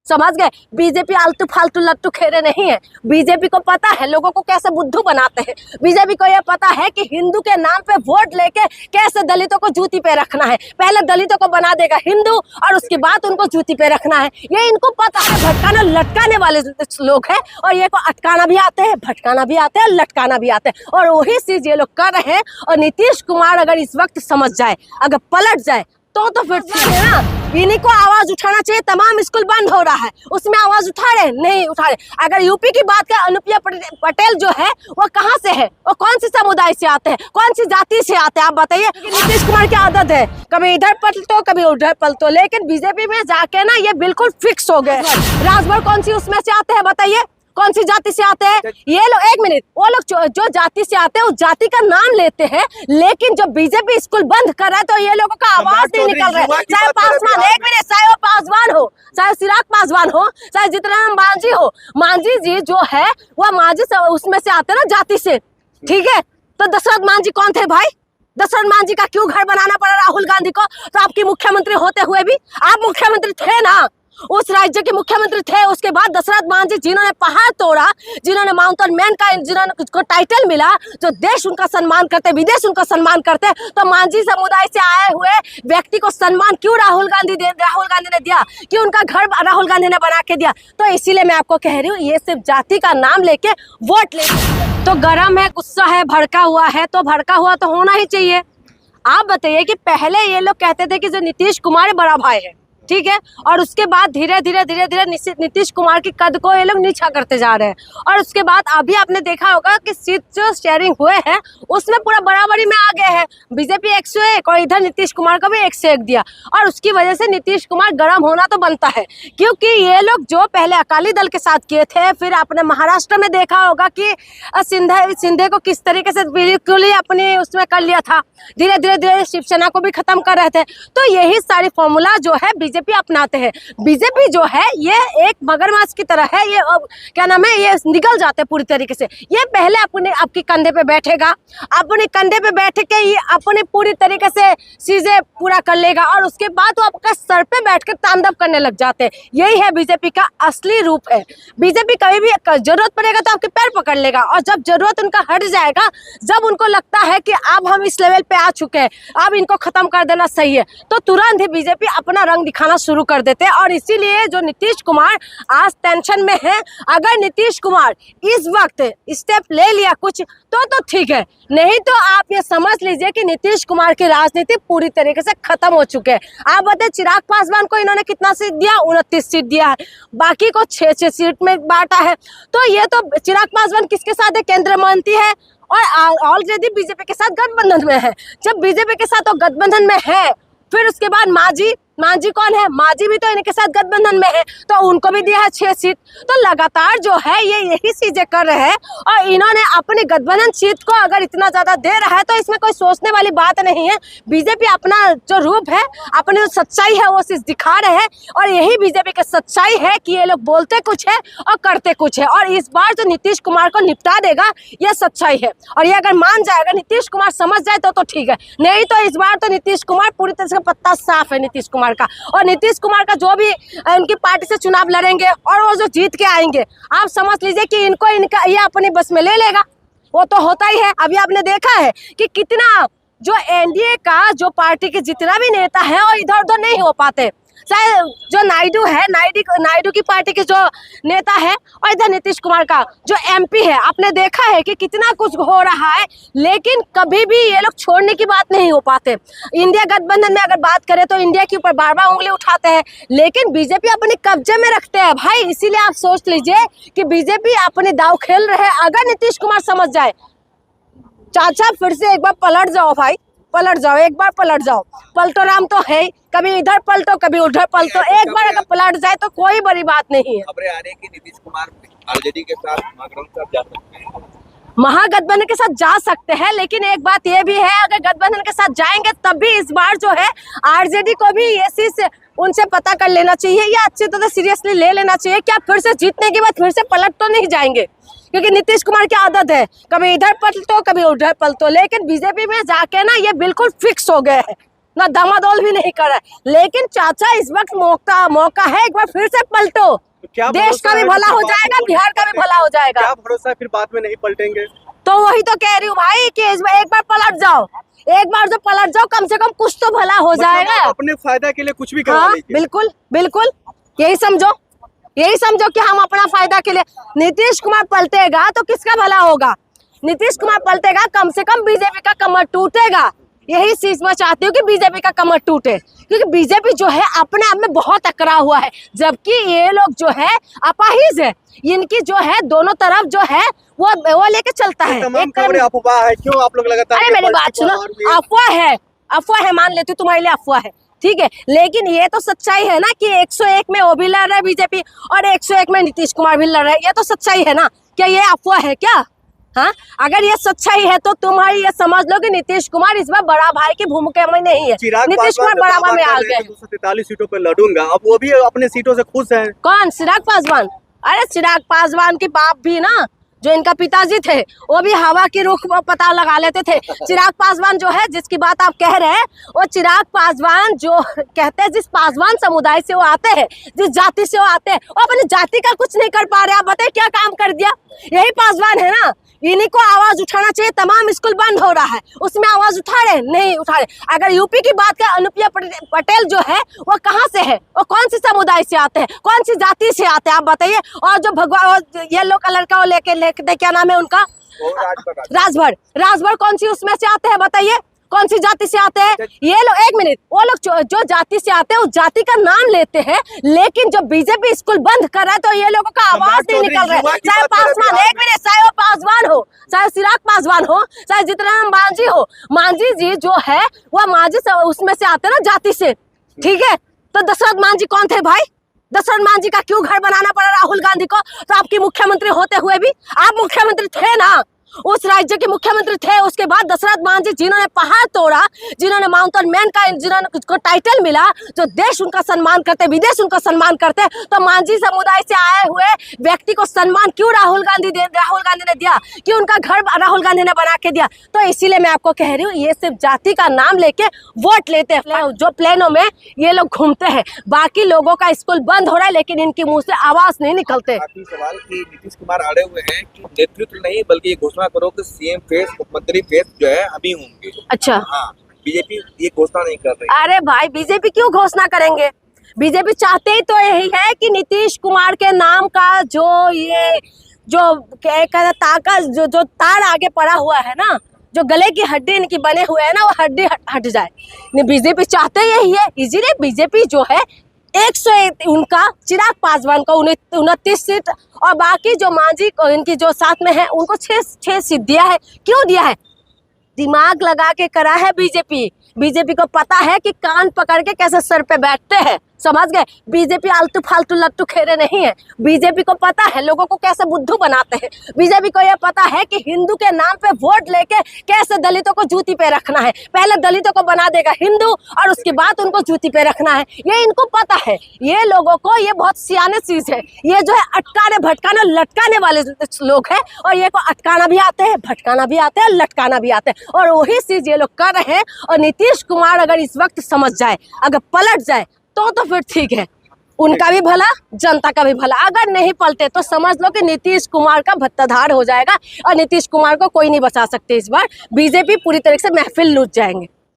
समझ गए? बीजेपी आलतू फालतू लट्टू खेरे नहीं है। बीजेपी को पता है लोगों को कैसे बुद्धू बनाते हैं। बीजेपी को यह पता है कि हिंदू के नाम पे वोट लेके कैसे दलितों को जूती पे रखना है। पहले दलितों को बना देगा हिंदू और उसके बाद उनको जूती पे रखना है। ये इनको पता है। भटकाना लटकाने वाले लोग हैं और ये को अटकाना भी आते हैं, भटकाना भी आते हैं, लटकाना भी आते हैं और वही चीज ये लोग कर रहे हैं। और नीतीश कुमार अगर इस वक्त समझ जाए, अगर पलट जाए तो फिर ठीक है ना। इन्हीं को आवाज उठाना चाहिए। तमाम स्कूल बंद हो रहा है, उसमें आवाज उठा रहे नहीं उठा रहे। अगर यूपी की बात करें, अनुप्रिया पटेल जो है वो कहाँ से है, वो कौन सी समुदाय से आते हैं, कौन सी जाति से आते हैं, आप बताइए। नीतीश कुमार की आदत है कभी इधर पलटो कभी उधर पलटो, लेकिन बीजेपी में जाके ना ये बिल्कुल फिक्स हो गए। राजभर कौन सी उसमें से आते हैं बताइए, कौन सी जाति से आते हैं ये लोग? एक मिनट, वो लोग जो जाति से आते हैं उस जाति का नाम लेते हैं, लेकिन जब बीजेपी स्कूल बंद कर रहा है तो ये लोगों का आवाज नहीं निकल रहा है। चाहे पासवान, एक मिनट, चाहे वो पासवान हो, चाहे चिराग पासवान हो, चाहे जीतन मांझी हो। मांझी जी जो है वो मांझी उसमें से आते हैं ना, जाति से, ठीक है। तो दशरथ मांझी कौन थे भाई? दशरथ मांझी का क्यों घर बनाना पड़ा राहुल गांधी को? तो आपकी मुख्यमंत्री होते हुए भी आप मुख्यमंत्री थे ना, उस राज्य के मुख्यमंत्री थे। उसके बाद दशरथ मांझी जिन्होंने पहाड़ तोड़ा, जिन्होंने माउंटेन मैन का जिन्होंने टाइटल मिला, जो देश उनका सम्मान करते, विदेश उनका सम्मान करते, तो मांझी समुदाय से आए हुए व्यक्ति को सम्मान क्यों राहुल गांधी ने दिया? क्यों उनका घर राहुल गांधी ने बना के दिया? तो इसीलिए मैं आपको कह रही हूँ, ये सिर्फ जाति का नाम लेके वोट ले। तो गरम है, गुस्सा है, भड़का हुआ है, तो भड़का हुआ तो होना ही चाहिए। आप बताइए कि पहले ये लोग कहते थे कि जो नीतीश कुमार बड़ा भाई है, ठीक है, और उसके बाद धीरे धीरे नीतीश कुमार की कद को ये लोग नीचा करते जा रहे हैं। और उसके बाद अभी आपने देखा होगा कि सीट जो शेयरिंग हुए हैं उसमें पूरा बराबरी में आ गए हैं। बीजेपी 101 और इधर नीतीश कुमार को भी 101 दिया, और उसकी वजह से नीतीश कुमार गर्म होना तो बनता है। क्योंकि ये लोग जो पहले अकाली दल के साथ किए थे, फिर आपने महाराष्ट्र में देखा होगा कि सिंधे को किस तरीके से बिल्कुल ही अपने उसमें कर लिया था, धीरे धीरे शिवसेना को भी खत्म कर रहे थे। तो यही सारी फॉर्मूला जो है बीजेपी अपनाते हैं। बीजेपी जो है ये एक मगरमच्छ की तरह है, ये क्या नाम है, ये निकल जाते हैं पूरी तरीके से। ये पहले अपने आपके कंधे पे बैठेगा, अपने कंधे पे बैठ के ये अपने पूरी तरीके से चीजें पूरा कर लेगा, और उसके बाद वो आपका सर पे बैठ कर तांडव करने लग जाते हैं। यही है बीजेपी का असली रूप है। बीजेपी कभी भी जरूरत पड़ेगा तो आपके पैर पकड़ लेगा, और जब जरूरत उनका हट जाएगा, जब उनको लगता है कि अब हम इस लेवल पे आ चुके हैं, अब इनको खत्म कर देना सही है, तो तुरंत ही बीजेपी अपना रंग दिखाना शुरू कर देते हैं। और इसीलिए जो नीतीश कुमार आज टेंशन में है, अगर नीतीश कुमार इस वक्त स्टेप ले लिया कुछ तो ठीक है, नहीं तो आप ये समझ लीजिए कि नीतीश कुमार की राजनीति पूरी तरीके से खत्म हो चुके हैं। आप बताइए, चिराग पासवान को इन्होंने कितना सीट दिया? 29 सीट दिया है, बाकी को 6 सीट में बांटा है। तो ये तो चिराग पासवान किसके साथ है? केंद्रीय मंत्री है और ऑलरेडी बीजेपी के साथ गठबंधन में है। जब बीजेपी के साथ वो गठबंधन में है, फिर उसके बाद मांझी कौन है? मांझी भी तो इनके साथ गठबंधन में है, तो उनको भी दिया है 6 सीट। तो लगातार जो है ये यही चीजें कर रहे हैं, और इन्होंने अपनी गठबंधन सीट को अगर इतना ज्यादा दे रहा है तो इसमें कोई सोचने वाली बात नहीं है। बीजेपी अपना जो रूप है, अपनी जो सच्चाई है वो चीज दिखा रहे हैं, और यही बीजेपी की सच्चाई है कि ये लोग बोलते कुछ है और करते कुछ है। और इस बार जो नीतीश कुमार को निपटा देगा, यह सच्चाई है। और ये अगर मान जाएगा, नीतीश कुमार समझ जाए तो ठीक है, नहीं तो इस बार तो नीतीश कुमार पूरी तरह से पत्ता साफ है नीतीश कुमार का। और नीतीश कुमार का जो भी उनकी पार्टी से चुनाव लड़ेंगे और वो जो जीत के आएंगे, आप समझ लीजिए कि इनका ये अपनी बस में ले लेगा। वो तो होता ही है। अभी आपने देखा है कि कितना जो एनडीए का जो पार्टी के जितना भी नेता है और इधर उधर नहीं हो पाते, चाहे जो नायडू है, नायडू की पार्टी के जो नेता है, और इधर नीतीश कुमार का जो एमपी है, आपने देखा है कि कितना कुछ हो रहा है, लेकिन कभी भी ये लोग छोड़ने की बात नहीं हो पाते। इंडिया गठबंधन में अगर बात करें तो इंडिया के ऊपर बार बार उंगली उठाते हैं, लेकिन बीजेपी अपने कब्जे में रखते हैं भाई। इसीलिए आप सोच लीजिए कि बीजेपी अपने दाव खेल रहे हैं। अगर नीतीश कुमार समझ जाए, चाचा फिर से एक बार पलट जाओ भाई, पलट जाओ, एक बार पलट जाओ। पलटो राम तो है, कभी इधर पलटो कभी उधर पलटो, एक बार अगर पलट जाए तो कोई बड़ी बात नहीं है। खबरें आ रही है कि नीतीश कुमार आरजेडी के साथ जा सकते हैं, महागठबंधन के साथ जा सकते हैं, लेकिन एक बात ये भी है, अगर गठबंधन के साथ जाएंगे तब भी इस बार जो है आरजेडी को भी ये चीज उनसे पता कर लेना चाहिए, या अच्छी तरह सीरियसली ले लेना चाहिए। क्या फिर से जीतने के बाद फिर से पलट तो नहीं जाएंगे? क्योंकि नीतीश कुमार की आदत है कभी इधर पलटो कभी उधर पलटो, लेकिन बीजेपी में जाके ना ये बिल्कुल फिक्स हो गए हैं। ना दमादोल भी नहीं कर रहा है। लेकिन चाचा इस वक्त मौका है, एक बार फिर से पलटो, देश का भी भला हो जाएगा, बिहार का भी भला हो जाएगा। क्या भरोसा है फिर बाद में नहीं पलटेंगे? तो वही तो कह रही हूँ भाई कि एक बार पलट जाओ, एक बार जो पलट जाओ कम से कम कुछ तो भला हो जाएगा। आप अपने फायदा के लिए कुछ भी करवा हाँ लीजिए। बिल्कुल बिल्कुल, यही समझो कि हम अपना फायदा के लिए। नीतीश कुमार पलटेगा तो किसका भला होगा? नीतीश कुमार पलटेगा, कम से कम बीजेपी का कमर टूटेगा। यही चीज मैं चाहती हूँ कि बीजेपी का कमर टूटे, क्योंकि बीजेपी जो है अपने आप में बहुत अकड़ा हुआ है, जबकि ये लोग जो है अपाहिज है। इनकी जो है दोनों तरफ जो है वो लेके चलता है। तमाम खबरें अफवाह है, क्यों आप लोग लगातार? अरे मेरी बात सुनो, अफवाह है, मान लेती हूँ तुम्हारे लिए अफवाह है, ठीक है, लेकिन ये तो सच्चाई है ना कि 101 में वो भी लड़ रहा है बीजेपी और 101 में नीतीश कुमार भी लड़ रहा है। ये तो सच्चाई है ना, क्या ये अफवाह है क्या? हाँ, अगर ये सच्चाई है तो तुम्हारी ये समझ लो कि नीतीश कुमार इस बार बड़ा भाई की भूमिका में नहीं है। नीतीश कुमार बड़ा भाई में आ गए। 243 सीटों पर लड़ूंगा, अब वो भी अपने सीटों से खुश है। कौन? चिराग पासवान? अरे चिराग पासवान की बाप भी ना, जो इनका पिताजी थे, वो भी हवा की रुख पता लगा लेते थे। चिराग पासवान जो है, जिसकी बात आप कह रहे हैं, वो चिराग पासवान जो कहते हैं, जिस पासवान समुदाय से वो आते हैं, जिस जाति से वो आते हैं, वो अपनी जाति का कुछ नहीं कर पा रहे। आप बताइए क्या काम कर दिया? यही पासवान है ना, इन्हीं को आवाज उठाना चाहिए। तमाम स्कूल बंद हो रहा है, उसमें आवाज उठा रहे? नहीं उठा रहे। अगर यूपी की बात करें, अनुप्रिया पटेल जो है वो कहाँ से है? वो कौन सी समुदाय से आते हैं, कौन सी जाति से आते हैं, आप बताइए। और जो भगवान येलो कलर का वो लेके क्या नाम है उनका? राजभर कौन सी उसमें से आते हैं बताइए? कौन सी जाति से आते हैं ये लोग? एक मिनट, वो लोग जो जाति से आते हैं उस जाति का नाम लेते हैं, लेकिन जब बीजेपी स्कूल बंद कर रहा है तो ये लोगों का आवाज नहीं निकल रहा है। चाहे पासवान, एक मिनट, चाहे वो पासवान हो, चाहे चिराग पासवान हो, चाहे जीतनराम मांझी हो, मांझी जी जो है वो मांझी उसमें से आते ना जाति से, ठीक है। तो दशरथ मांझी कौन थे भाई? दशरथ मांझी का क्यों घर बनाना पड़ा राहुल गांधी को? तो आपकी मुख्यमंत्री होते हुए भी आप मुख्यमंत्री थे ना, उस राज्य के मुख्यमंत्री थे। उसके बाद दशरथ मांझी जिन्होंने पहाड़ तोड़ा, जिन्होंने माउंटेन मैन का जिन्होंने टाइटल मिला, जो देश उनका सम्मान करते, विदेश उनका सम्मान करते, तो मांझी समुदाय से आए हुए व्यक्ति को सम्मान क्यों राहुल गांधी ने दिया? क्यों उनका घर राहुल गांधी ने बना के दिया? तो इसीलिए मैं आपको कह रही हूँ, ये सिर्फ जाति का नाम लेके वोट लेते हैं। जो प्लेनों में ये लोग घूमते हैं, बाकी लोगों का स्कूल बंद हो रहा है लेकिन इनके मुंह से आवाज नहीं निकलते। सवाल कि नीतीश कुमार अड़े हुए हैं कि नेतृत्व नहीं बल्कि ये घोषणा करो कि सीएम फेस, मुख्यमंत्री फेस जो है अभी होंगे। अच्छा, हाँ, बीजेपी ये घोषणा नहीं कर रही। अरे भाई, बीजेपी क्यों घोषणा करेंगे? बीजेपी चाहते ही तो यही है कि नीतीश कुमार के नाम का जो तार आगे पड़ा हुआ है ना, जो गले की हड्डी इनकी बने हुए है ना, वो हड्डी हट जाए। बीजेपी चाहते यही है, इसीलिए बीजेपी जो है 101 उनका, चिराग पासवान को 29 सीट और बाकी जो मांझी को इनकी जो साथ में है उनको 6 सीट दिया है। क्यों दिया है? दिमाग लगा के करा है बीजेपी को पता है कि कान पकड़ के कैसे सर पे बैठते हैं, समझ गए? बीजेपी आलतू फालतू लट्टू खेरे नहीं है। बीजेपी को पता है लोगों को कैसे बुद्धू बनाते हैं। बीजेपी को यह पता है कि हिंदू के नाम पे वोट लेके कैसे दलितों को जूती पे रखना है। पहले दलितों को बना देगा हिंदू और उसके बाद उनको जूती पे रखना है, ये इनको पता है। ये लोगों को ये बहुत सियाने चीज है। ये जो है अटकाने भटकाने लटकाने वाले लोग हैं, और ये को अटकाना भी आते हैं, भटकाना भी आते हैं, लटकाना भी आते हैं, और वही चीज ये लोग कर रहे हैं। और नीतीश कुमार अगर इस वक्त समझ जाए, अगर पलट जाए तो फिर ठीक है, उनका भी भला, जनता का भी भला। अगर नहीं पलटे तो समझ लो कि नीतीश कुमार का भत्ताधार हो जाएगा और नीतीश कुमार को कोई नहीं बचा सकते। इस बार बीजेपी पूरी तरह से महफिल लूट जाएंगे।